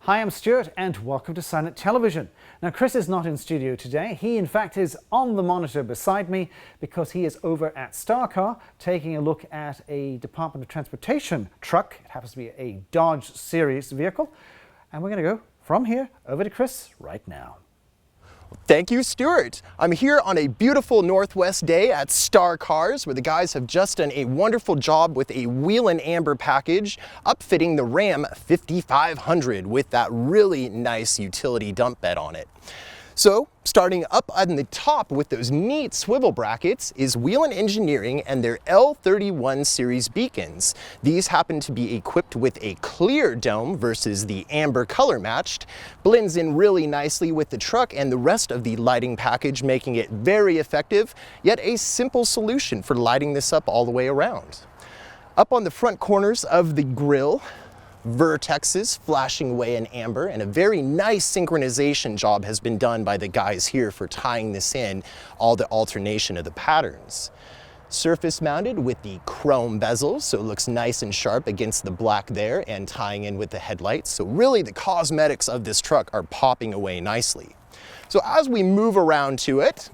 Hi, I'm Stuart and welcome to SIRENNET Television. Now, Chris is not in studio today. He, in fact, is on the monitor beside me because he is over at StarCar taking a look at a Department of Transportation truck. It happens to be a Dodge Series vehicle. And we're going to go from here over to Chris right now. Thank you, Stuart. I'm here on a beautiful Northwest day at StarCars, where the guys have just done a wonderful job with a Whelen amber package, upfitting the Ram 5500 with that really nice utility dump bed on it. So, starting up on the top with those neat swivel brackets is Whelen Engineering and their L31 series beacons. These happen to be equipped with a clear dome versus the amber color matched. Blends in really nicely with the truck and the rest of the lighting package, making it very effective, yet a simple solution for lighting this up all the way around. Up on the front corners of the grille, Vertexes flashing away in amber, and a very nice synchronization job has been done by the guys here for tying this in, all the alternation of the patterns. Surface mounted with the chrome bezels, so it looks nice and sharp against the black there, and tying in with the headlights. So really the cosmetics of this truck are popping away nicely. So as we move around to it,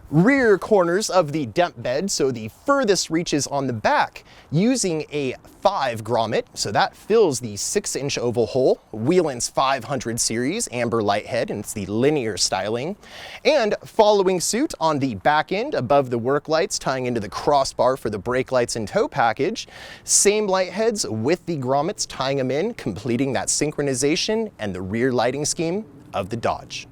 rear corners of the dump bed, so the furthest reaches on the back, using a 5 grommet, so that fills the 6-inch oval hole, Whelen's 500 series amber light head, and it's the linear styling. And following suit on the back end above the work lights, tying into the crossbar for the brake lights and tow package, same light heads with the grommets tying them in, completing that synchronization and the rear lighting scheme of the Dodge.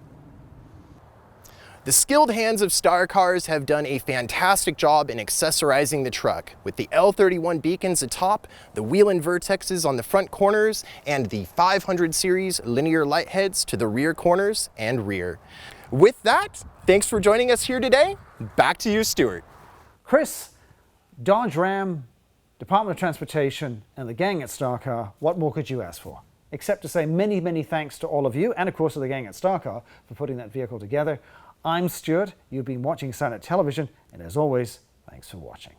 The skilled hands of StarCars have done a fantastic job in accessorizing the truck, with the L31 beacons atop, the Whelen Vertexes on the front corners, and the 500 series linear light heads to the rear corners and rear. With that, thanks for joining us here today. Back to you, Stuart. Chris, Dodge Ram, Department of Transportation, and the gang at StarCar, what more could you ask for? Except to say many, many thanks to all of you, and of course to the gang at StarCar for putting that vehicle together. I'm Stuart, you've been watching SIRENNET Television, and as always, thanks for watching.